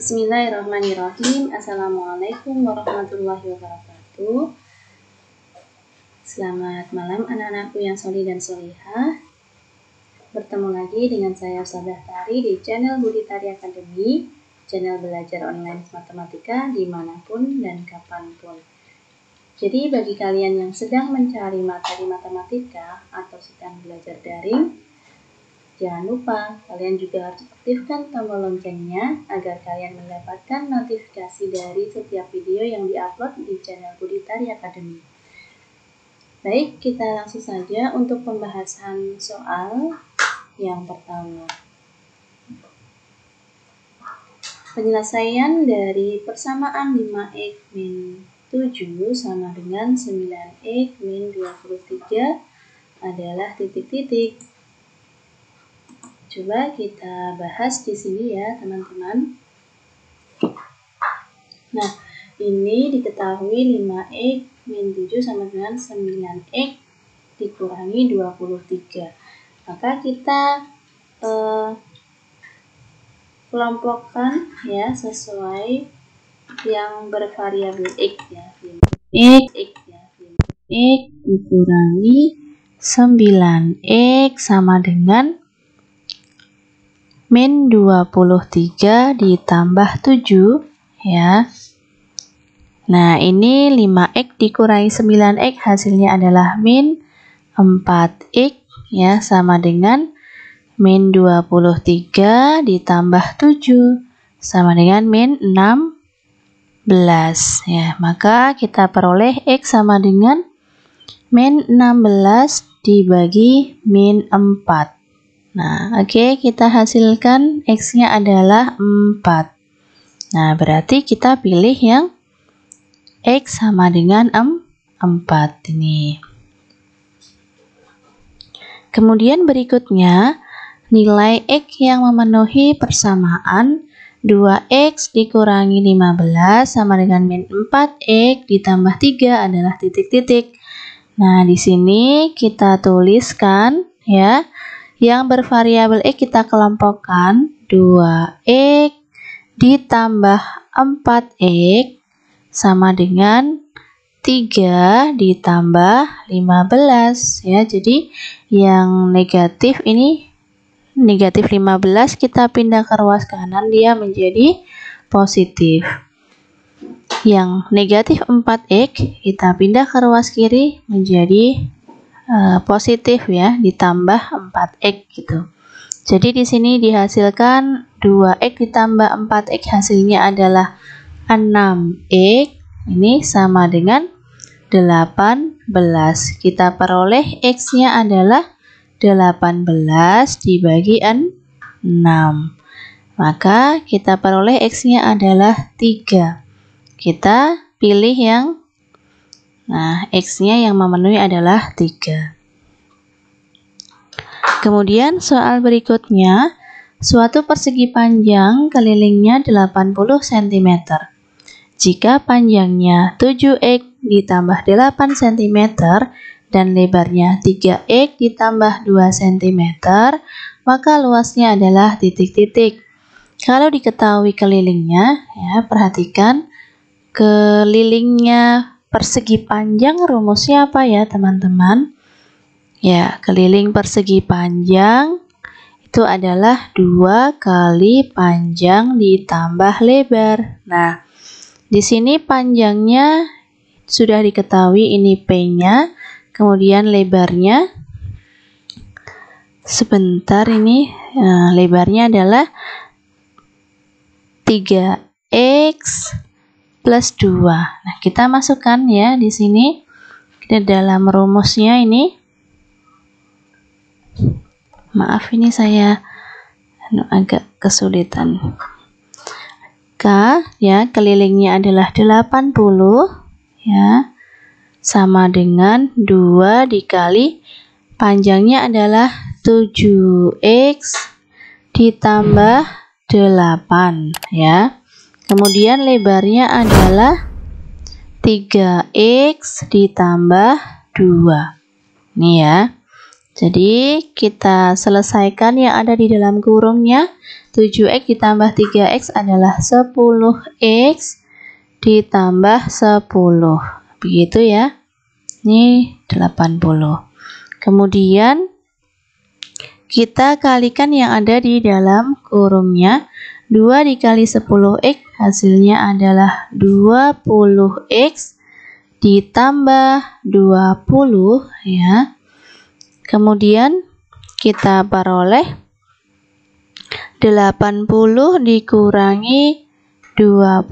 Bismillahirrahmanirrahim. Assalamualaikum warahmatullahi wabarakatuh. Selamat malam anak-anakku yang solih dan solihah. Bertemu lagi dengan saya Ustazah Tari di channel Budi Tari Academy, channel belajar online matematika dimanapun dan kapanpun. Jadi bagi kalian yang sedang mencari materi matematika atau sedang belajar daring, jangan lupa kalian juga harus aktifkan tombol loncengnya agar kalian mendapatkan notifikasi dari setiap video yang diupload di channel Budi Tari Academy. Baik, kita langsung saja untuk pembahasan soal yang pertama. Penyelesaian dari persamaan 5x min 7 sama dengan 9x min 23 adalah titik-titik. Coba kita bahas di sini ya, teman-teman. Nah, ini diketahui 5x min 7 sama dengan 9x dikurangi 23. Maka kita kelompokkan ya sesuai yang bervariabel x ya. X dikurangi 9x sama dengan min 23 ditambah 7 ya. Nah, ini 5x dikurangi 9x hasilnya adalah min 4x ya, sama dengan min 23 ditambah 7 sama dengan min 16 ya. Maka kita peroleh x sama dengan min 16 dibagi min 4. Nah, oke, kita hasilkan x-nya adalah 4. Nah, berarti kita pilih yang x sama dengan 4 ini. Kemudian berikutnya, nilai x yang memenuhi persamaan 2x dikurangi 15 sama dengan min 4x ditambah 3 adalah titik-titik. Nah, di sini kita tuliskan ya. Yang bervariabel x kita kelompokkan 2x ditambah 4x sama dengan 3 ditambah 15 ya. Jadi yang negatif ini negatif 15 kita pindah ke ruas kanan, dia menjadi positif. Yang negatif 4x kita pindah ke ruas kiri menjadi positif ya, ditambah 4x gitu. Jadi di sini dihasilkan 2x ditambah 4x hasilnya adalah 6x. Ini sama dengan 18. Kita peroleh x-nya adalah 18 dibagi 6. Maka kita peroleh x-nya adalah 3. Kita pilih yang x-nya yang memenuhi adalah 3. Kemudian soal berikutnya, suatu persegi panjang kelilingnya 80 cm. Jika panjangnya 7x ditambah 8 cm dan lebarnya 3x ditambah 2 cm, maka luasnya adalah titik-titik. Kalau diketahui kelilingnya, ya perhatikan kelilingnya persegi panjang rumusnya apa ya teman-teman? Ya, keliling persegi panjang itu adalah 2 kali panjang ditambah lebar. Nah, di sini panjangnya sudah diketahui, ini P-nya, kemudian lebarnya sebentar ini lebarnya adalah 3x plus 2. Nah, kita masukkan ya di sini ke dalam rumusnya ini. Maaf, ini saya agak kesulitan. K ya, kelilingnya adalah 80 ya, sama dengan 2 dikali panjangnya adalah 7x ditambah 8 ya. Kemudian lebarnya adalah 3x ditambah 2. Ini ya. Jadi kita selesaikan yang ada di dalam kurungnya. 7x ditambah 3x adalah 10x ditambah 10. Begitu ya. Ini 80. Kemudian kita kalikan yang ada di dalam kurungnya. 2 dikali 10x hasilnya adalah 20x ditambah 20 ya. Kemudian kita peroleh 80 dikurangi 20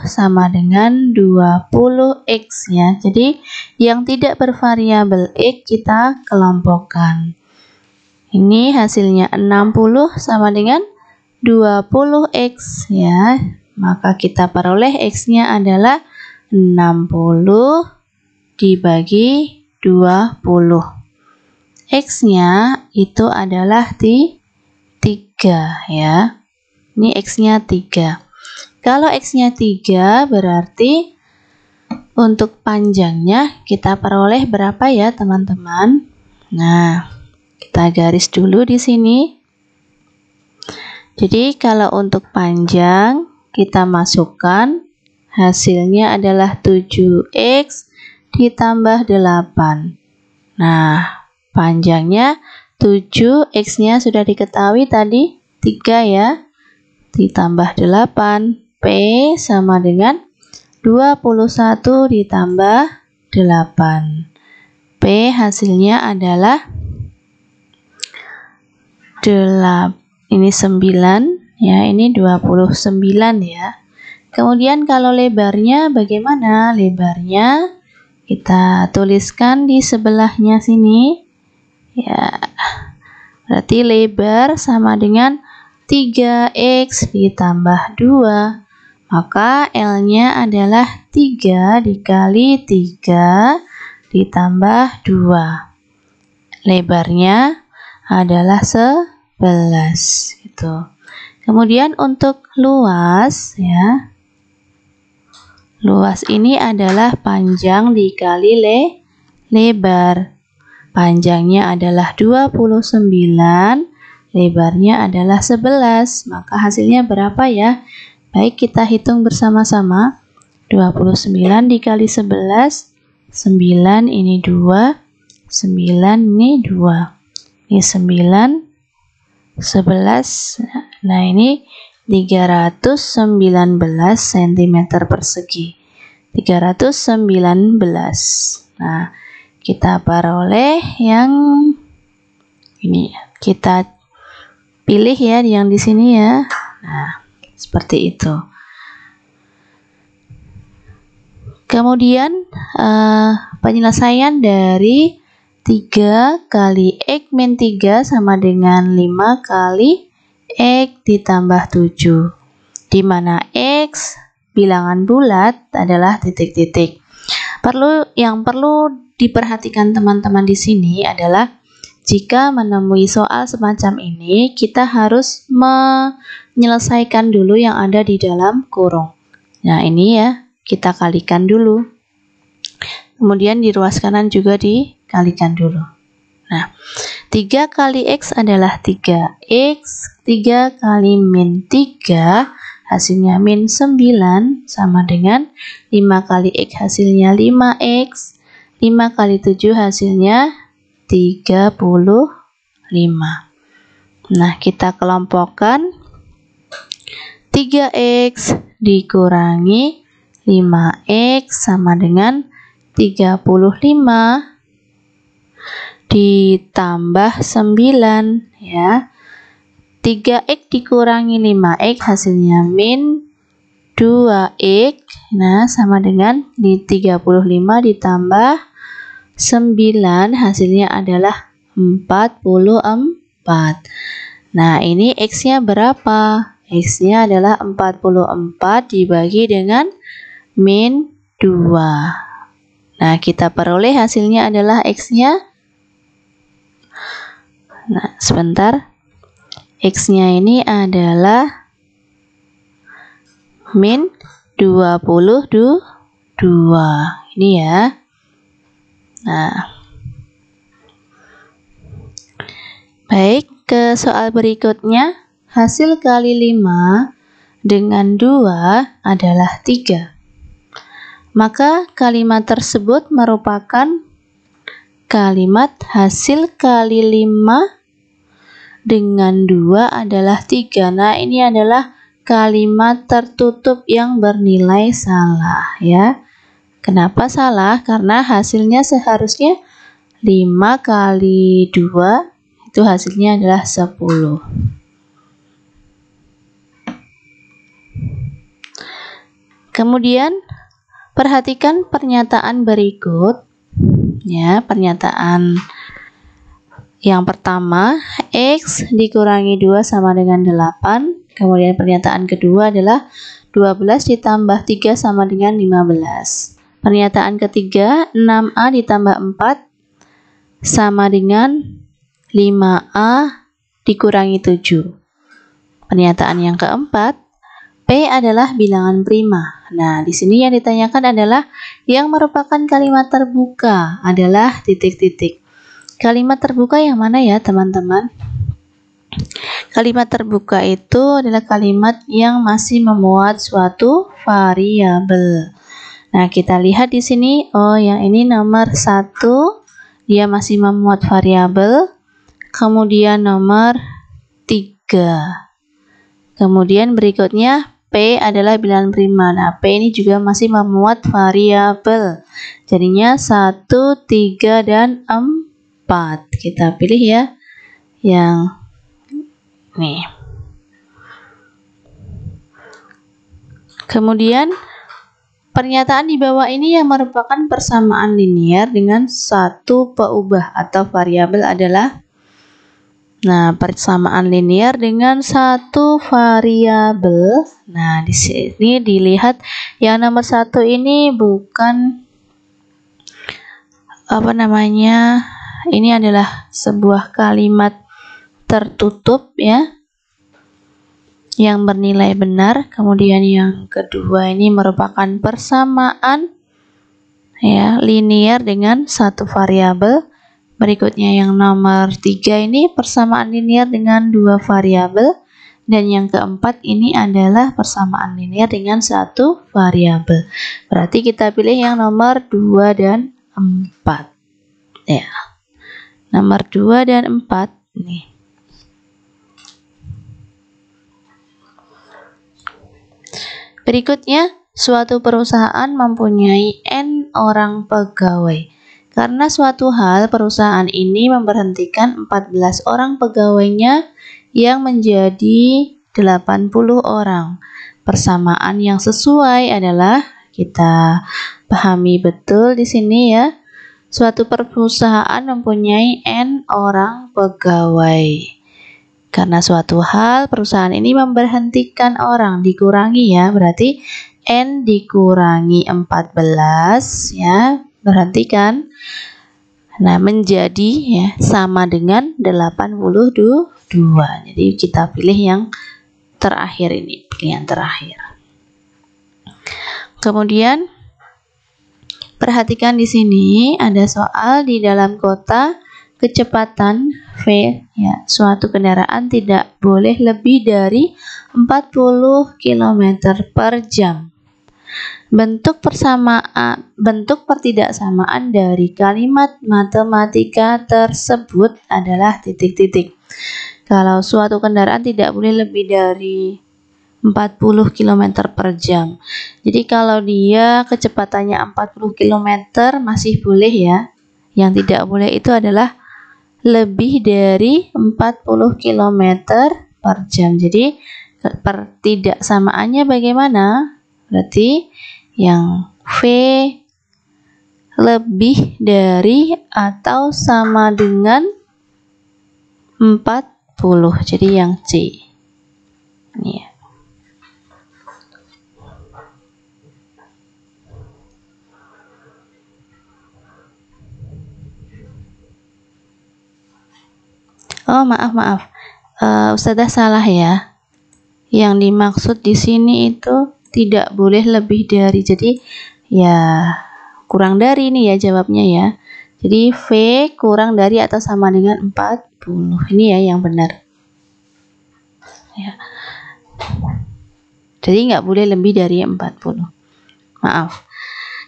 sama dengan 20x ya. Jadi yang tidak bervariabel x kita kelompokkan. Ini hasilnya 60 sama dengan 20x ya. Maka kita peroleh x-nya adalah 60 dibagi 20. X-nya itu adalah 3 ya. Ini X-nya 3. Kalau X-nya 3 berarti untuk panjangnya kita peroleh berapa ya teman-teman? Nah, kita garis dulu di sini. Jadi kalau untuk panjang kita masukkan hasilnya adalah 7x ditambah 8. Nah, panjangnya 7, x-nya sudah diketahui tadi 3 ya, ditambah 8, P sama dengan 21 ditambah 8. P hasilnya adalah 8, ini 9 ya, ini 29 ya. Kemudian kalau lebarnya bagaimana? Lebarnya kita tuliskan di sebelahnya sini. Ya, berarti lebar sama dengan 3x ditambah 2. Maka L-nya adalah 3 dikali 3 ditambah 2. Lebarnya adalah 11 gitu. Kemudian untuk luas ya. Luas ini adalah panjang dikali lebar. Panjangnya adalah 29, lebarnya adalah 11. Maka hasilnya berapa ya? Baik, kita hitung bersama-sama. 29 dikali 11, 9 ini 2, 9 ini 2. Ini 9, 11. Nah, ini 319 cm persegi. 319. Nah, kita peroleh yang ini, kita pilih ya yang di sini ya. Nah, seperti itu. Kemudian penyelesaian dari 3 kali x min 3 sama dengan 5 kali x ditambah 7, di mana x bilangan bulat adalah titik-titik. Yang perlu diperhatikan teman-teman di sini adalah jika menemui soal semacam ini, kita harus menyelesaikan dulu yang ada di dalam kurung. Nah, ini ya, kita kalikan dulu. Kemudian di ruas kanan juga dikalikan dulu. Nah, 3 kali x adalah 3x, 3 kali min 3 hasilnya min 9 sama dengan 5 kali x hasilnya 5x, 5 kali 7 hasilnya 35. Nah, kita kelompokkan 3x dikurangi 5x sama dengan 35 ditambah 9 ya. 3x dikurangi 5x hasilnya min 2x. Nah, sama dengan di 35 ditambah 9 hasilnya adalah 44. Nah, ini x-nya berapa? X-nya adalah 44 dibagi dengan min 2. Nah, kita peroleh hasilnya adalah x-nya. Nah, sebentar. X-nya ini adalah min 22. Ini ya. Nah, Baik, ke soal berikutnya. Hasil kali 5 dengan 2 adalah 3. Maka kalimat tersebut merupakan kalimat hasil kali 5 dengan 2 adalah 3. Nah, ini adalah kalimat tertutup yang bernilai salah ya. Kenapa salah? Karena hasilnya seharusnya 5 kali 2 itu hasilnya adalah 10. Kemudian perhatikan pernyataan berikut ya, pernyataan yang pertama, X dikurangi 2 sama dengan 8. Kemudian pernyataan kedua adalah 12 ditambah 3 sama dengan 15. Pernyataan ketiga, 6A ditambah 4 sama dengan 5A dikurangi 7. Pernyataan yang keempat, P adalah bilangan prima. Nah, di sini yang ditanyakan adalah yang merupakan kalimat terbuka adalah titik-titik. Kalimat terbuka yang mana ya, teman-teman? Kalimat terbuka itu adalah kalimat yang masih memuat suatu variabel. Nah, kita lihat di sini, oh yang ini nomor 1, dia masih memuat variabel. Kemudian nomor 3. Kemudian berikutnya P adalah bilangan prima. Nah, P ini juga masih memuat variabel. Jadinya 1, 3, dan 4. Kita pilih ya yang nih. Kemudian pernyataan di bawah ini yang merupakan persamaan linier dengan satu peubah atau variabel adalah, nah, persamaan linier dengan satu variabel. Nah, di sini dilihat yang nomor 1 ini bukan apa namanya? Ini adalah sebuah kalimat tertutup ya, yang bernilai benar. Kemudian yang kedua ini merupakan persamaan ya, linier dengan satu variabel. Berikutnya yang nomor 3 ini persamaan linier dengan 2 variabel. Dan yang keempat ini adalah persamaan linier dengan satu variabel. Berarti kita pilih yang nomor 2 dan 4. Ya. Nomor 2 dan 4 nih. Berikutnya, suatu perusahaan mempunyai N orang pegawai. Karena suatu hal, perusahaan ini memberhentikan 14 orang pegawainya yang menjadi 80 orang. Persamaan yang sesuai adalah, kita pahami betul di sini ya. Suatu perusahaan mempunyai N orang pegawai. Karena suatu hal, perusahaan ini memberhentikan orang, dikurangi ya, berarti N dikurangi 14 ya, berhentikan. Nah, menjadi ya sama dengan 82. Jadi kita pilih yang terakhir ini, pilihan terakhir. Kemudian perhatikan di sini ada soal di dalam kota kecepatan V ya, suatu kendaraan tidak boleh lebih dari 40 km per jam. Bentuk pertidaksamaan dari kalimat matematika tersebut adalah titik-titik. Kalau suatu kendaraan tidak boleh lebih dari 40 km per jam. Jadi kalau dia kecepatannya 40 km masih boleh ya. Yang tidak boleh itu adalah lebih dari 40 km per jam. Jadi pertidaksamaannya bagaimana? Berarti yang V lebih dari atau sama dengan 40. Jadi yang C. Ini ya. Oh, maaf. Ustazah salah ya. Yang dimaksud di sini itu tidak boleh lebih dari. Jadi ya kurang dari ini ya jawabnya ya. Jadi V kurang dari atau sama dengan 40. Ini ya yang benar. Ya. Jadi nggak boleh lebih dari 40. Maaf.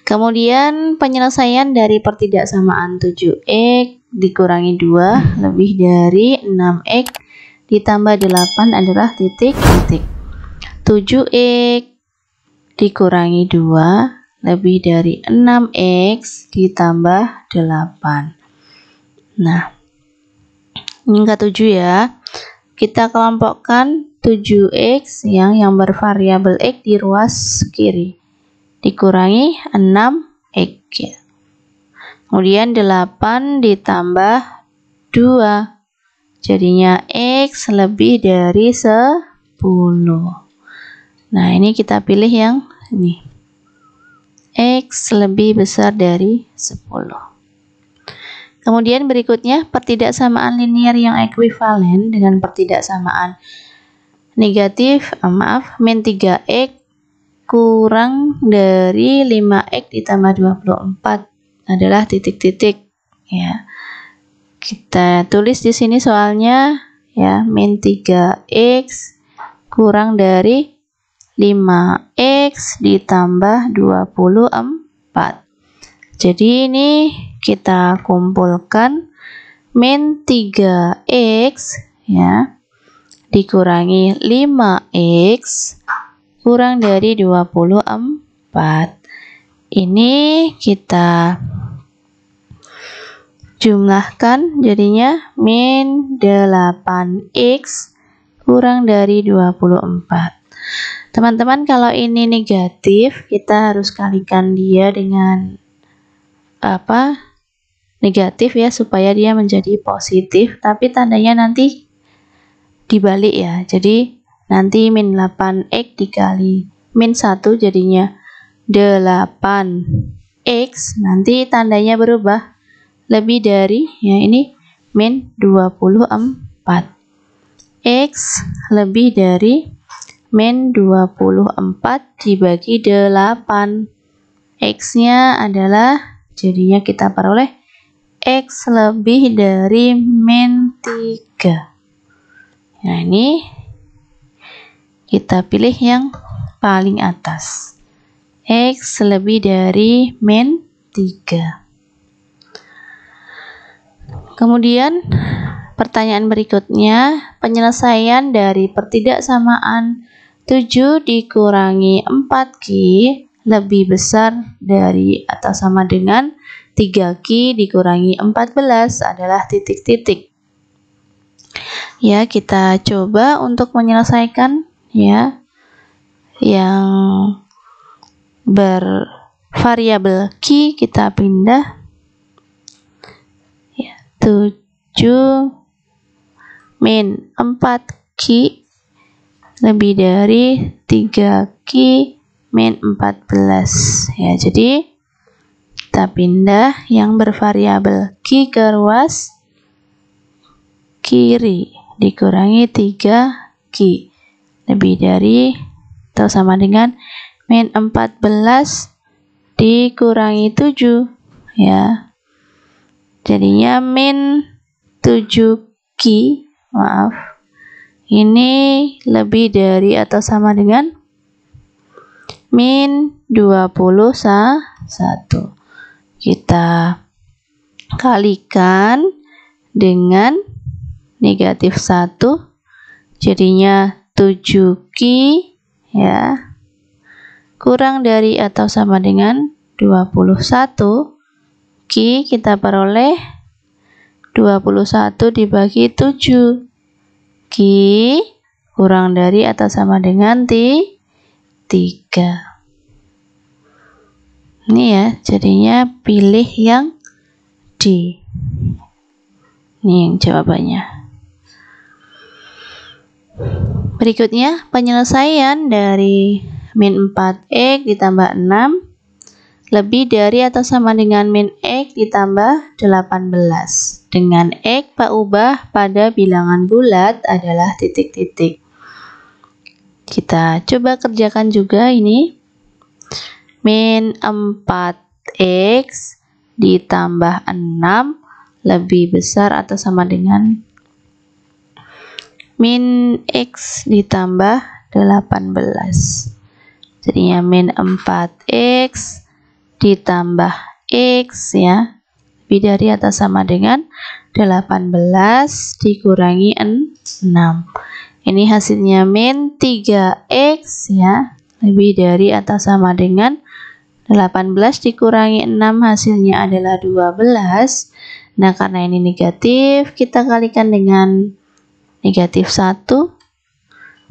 Kemudian penyelesaian dari pertidaksamaan 7x dikurangi 2 lebih dari 6x ditambah 8 adalah titik-titik. 7x dikurangi 2 lebih dari 6x ditambah 8. Nah, ini enggak 7 ya. Kita kelompokkan 7x yang bervariabel x di ruas kiri. Dikurangi 6x ya. Kemudian 8 ditambah 2. Jadinya x lebih dari 10. Nah, ini kita pilih yang ini. X lebih besar dari 10. Kemudian berikutnya pertidaksamaan linear yang ekuivalen dengan pertidaksamaan min 3x kurang dari 5x ditambah 24 adalah titik-titik ya. Kita tulis di sini soalnya ya, min 3x kurang dari 5x ditambah 24. Jadi ini kita kumpulkan min 3x ya dikurangi 5x kurang dari 24. Ini kita jumlahkan jadinya min 8x kurang dari 24. Teman-teman, kalau ini negatif, kita harus kalikan dia dengan negatif ya, supaya dia menjadi positif, tapi tandanya nanti dibalik ya. Jadi nanti min 8x dikali min 1 jadinya 8x, nanti tandanya berubah lebih dari ya, ini min 24. X lebih dari min 24 dibagi 8. X-nya adalah, jadinya kita peroleh X lebih dari min 3. Nah, ini kita pilih yang paling atas. X lebih dari min 3. Kemudian pertanyaan berikutnya, penyelesaian dari pertidaksamaan 7 dikurangi 4Q lebih besar dari atau sama dengan 3Q dikurangi 14 adalah titik-titik. Ya, kita coba untuk menyelesaikan ya yang bervariabel Q, kita pindah ya, 7 min 4Q lebih dari 3Q min 14 ya. Jadi kita pindah yang bervariabel Q ke ruas kiri dikurangi 3Q lebih dari atau sama dengan min 14 dikurangi 7 ya. Jadinya min 7Q, maaf, ini lebih dari atau sama dengan min 21. Kita kalikan dengan negatif 1, jadinya 7Q ya kurang dari atau sama dengan 21. Q kita peroleh 21 dibagi 7. Q kurang dari atau sama dengan 3. Ini ya, jadinya pilih yang D. Ini yang jawabannya. Berikutnya, penyelesaian dari min 4x ditambah 6 lebih dari atau sama dengan min x ditambah 18. Dengan x Pak ubah pada bilangan bulat adalah titik-titik. Kita coba kerjakan juga ini. Min 4x ditambah 6 lebih besar atau sama dengan min X ditambah 18. Jadinya min 4X ditambah X ya, lebih dari atau sama dengan 18 dikurangi 6. Ini hasilnya min 3X ya, lebih dari atau sama dengan 18 dikurangi 6 hasilnya adalah 12. Nah, karena ini negatif, kita kalikan dengan negatif 1.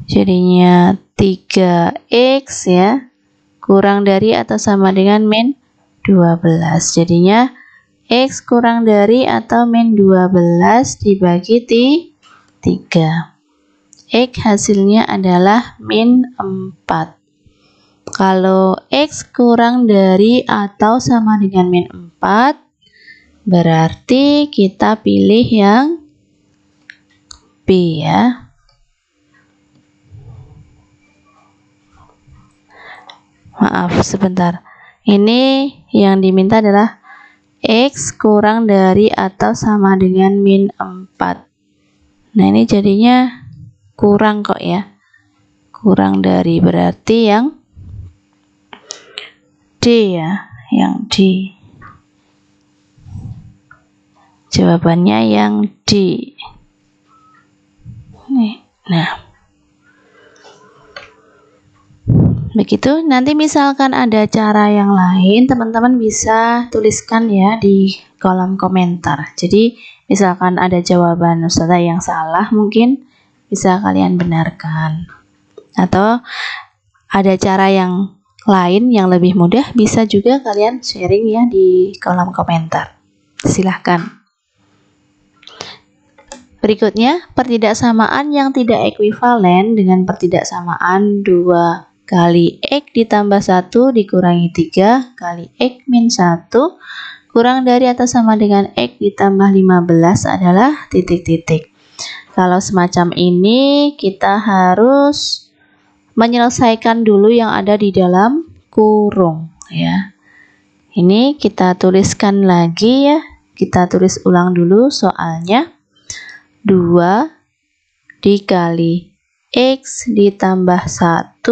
Jadinya 3X ya, kurang dari atau sama dengan min 12. Jadinya X kurang dari atau min 12 dibagi 3. X hasilnya adalah min 4. Kalau X kurang dari atau sama dengan min 4, berarti kita pilih yang B ya. Maaf, sebentar. Ini yang diminta adalah X kurang dari atau sama dengan min 4. Nah, ini jadinya kurang kok ya. Kurang dari, berarti yang D ya, yang D. Jawabannya yang D. Nah, begitu. Nanti misalkan ada cara yang lain, teman-teman bisa tuliskan ya di kolom komentar. Jadi, misalkan ada jawaban Ustazah yang salah, mungkin bisa kalian benarkan. Atau ada cara yang lain yang lebih mudah, bisa juga kalian sharing ya di kolom komentar. Silahkan. Berikutnya, pertidaksamaan yang tidak ekuivalen dengan pertidaksamaan 2 kali X ditambah 1 dikurangi 3 kali X min 1 kurang dari atau sama dengan X ditambah 15 adalah titik-titik. Kalau semacam ini, kita harus menyelesaikan dulu yang ada di dalam kurung ya. Ini kita tuliskan lagi ya. Kita tulis ulang dulu soalnya. 2 dikali X ditambah 1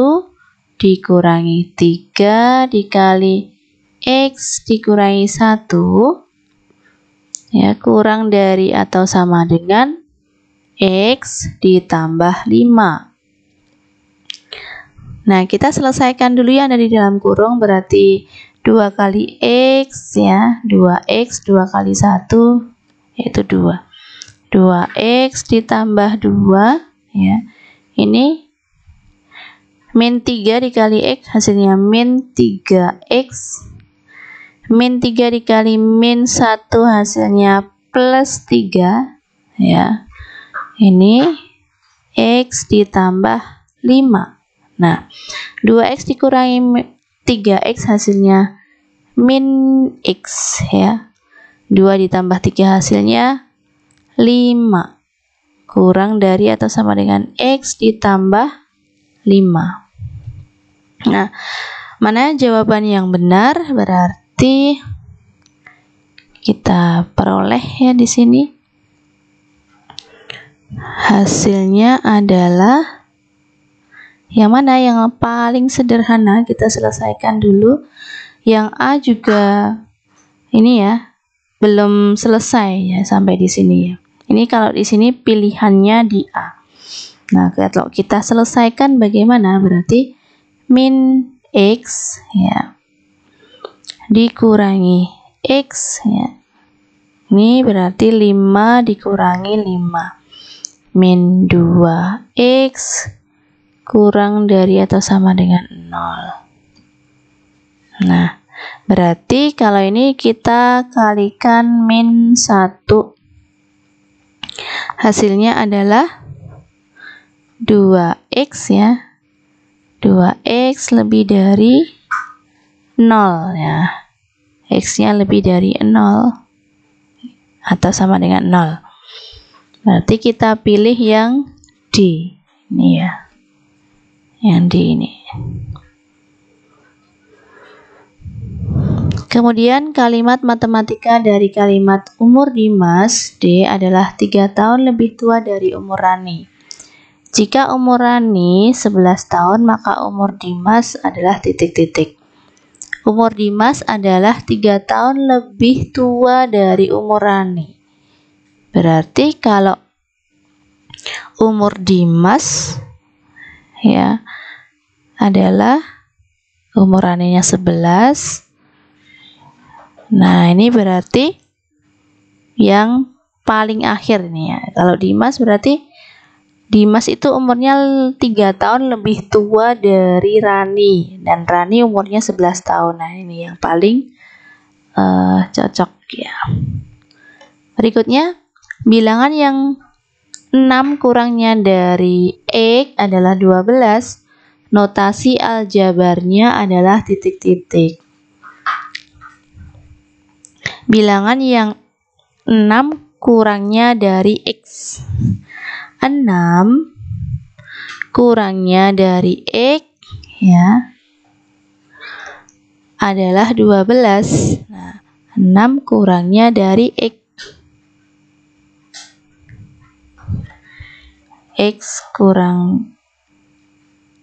dikurangi 3 dikali X dikurangi 1 ya, kurang dari atau sama dengan X ditambah 5. Nah, kita selesaikan dulu yang ada di dalam kurung, berarti 2 kali X ya, 2X 2 kali 1 yaitu 2. 2X ditambah 2 ya. Ini min 3 dikali X hasilnya min 3X. Min 3 dikali min 1 hasilnya plus 3 ya. Ini X ditambah 5. Nah, 2X dikurangi 3X hasilnya min X ya. 2 ditambah 3 hasilnya 5. Kurang dari atau sama dengan X ditambah 5. Nah, mana jawaban yang benar? Berarti kita peroleh ya di sini. Hasilnya adalah yang mana? Yang paling sederhana kita selesaikan dulu. Yang A juga ini ya, belum selesai ya sampai di sini ya. Ini kalau di sini pilihannya di A. Nah, kalau kita selesaikan bagaimana? Berarti min X ya dikurangi X ya. Ini berarti 5 dikurangi 5. Min 2X kurang dari atau sama dengan 0. Nah, berarti kalau ini kita kalikan min 1. Hasilnya adalah 2X ya. 2X lebih dari 0 ya. X-nya lebih dari 0 atau sama dengan 0. Berarti kita pilih yang D. Ini ya. Yang D ini. Kemudian kalimat matematika dari kalimat umur Dimas D adalah 3 tahun lebih tua dari umur Rani. Jika umur Rani 11 tahun, maka umur Dimas adalah titik-titik. Umur Dimas adalah 3 tahun lebih tua dari umur Rani. Berarti kalau umur Dimas ya adalah umur Raninya 11. Nah, ini berarti yang paling akhir nih ya. Kalau Dimas berarti Dimas itu umurnya 3 tahun lebih tua dari Rani, dan Rani umurnya 11 tahun. Nah, ini yang paling cocok ya. Berikutnya, bilangan yang 6 kurangnya dari X adalah 12. Notasi aljabarnya adalah titik-titik. Bilangan yang 6 kurangnya dari X. 6 kurangnya dari X ya adalah 12. Nah, 6 kurangnya dari X. X kurang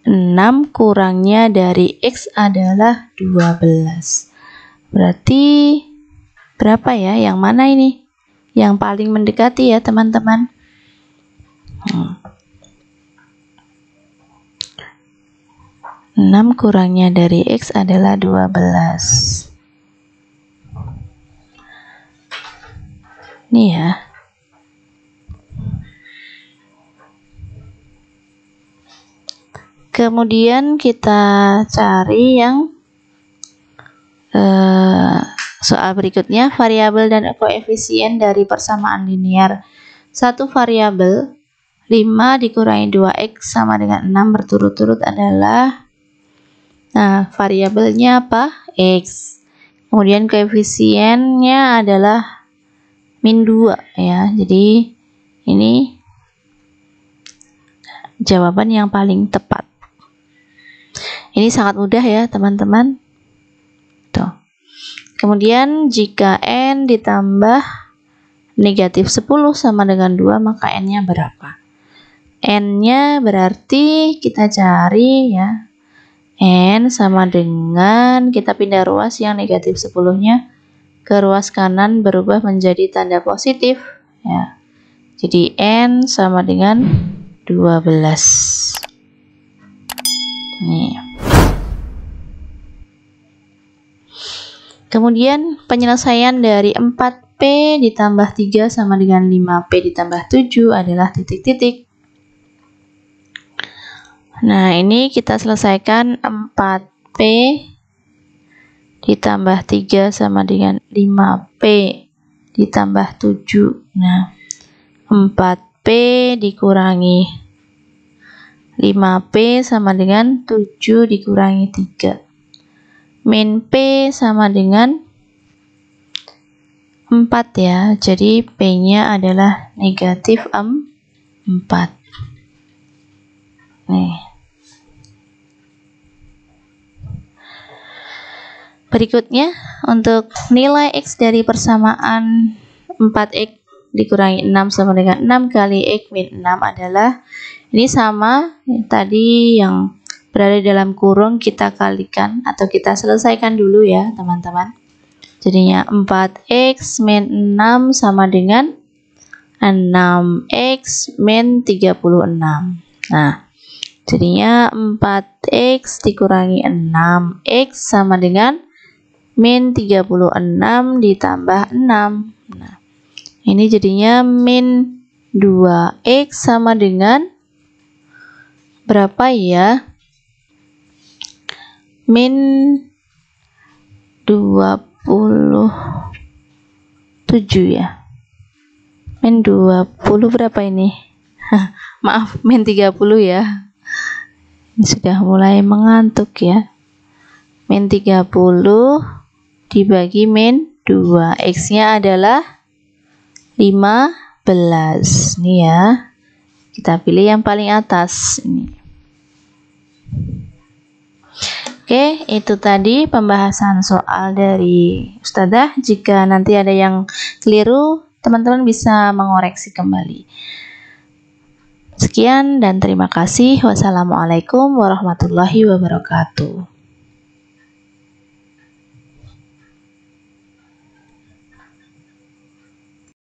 6 kurangnya dari X adalah 12. Berarti berapa ya? Yang mana ini? Yang paling mendekati ya, teman-teman. 6 kurangnya dari X adalah 12. Ini ya. Kemudian kita cari yang soal berikutnya, variabel dan koefisien dari persamaan linear. Satu variabel 5 dikurangi 2x sama dengan 6 berturut-turut adalah, nah, variabelnya apa? X. Kemudian koefisiennya adalah min 2 ya. Jadi ini jawaban yang paling tepat. Ini sangat mudah ya, teman-teman. Tuh. Kemudian jika n ditambah negatif 10 sama dengan 2, maka n-nya berapa? N-nya berarti kita cari ya. N sama dengan, kita pindah ruas yang negatif 10-nya ke ruas kanan berubah menjadi tanda positif ya. Jadi n sama dengan 12. Nih. Kemudian penyelesaian dari 4P ditambah 3 sama dengan 5P ditambah 7 adalah titik-titik. Nah, ini kita selesaikan 4P ditambah 3 sama dengan 5P ditambah 7. Nah, 4P dikurangi 5P sama dengan 7 dikurangi 3. Min P sama dengan 4 ya. Jadi P-nya adalah negatif 4. Nih. Berikutnya, untuk nilai X dari persamaan 4X dikurangi 6 sama dengan 6 kali X min 6 adalah, ini sama tadi yang berada dalam kurung, kita kalikan atau kita selesaikan dulu ya, teman-teman. Jadinya 4X min 6 sama dengan 6X min 36. Nah, jadinya 4X dikurangi 6X sama dengan min 36 ditambah 6. Nah, ini jadinya min 2X sama dengan berapa ya? Min 27 ya. Min 20 berapa ini? Maaf, min 30 ya. Ini sudah mulai mengantuk ya. Min 30 dibagi min 2. X-nya adalah 15. Nih ya. Kita pilih yang paling atas ini. Oke, itu tadi pembahasan soal dari Ustadzah. Jika nanti ada yang keliru, teman-teman bisa mengoreksi kembali. Sekian dan terima kasih. Wassalamualaikum warahmatullahi wabarakatuh.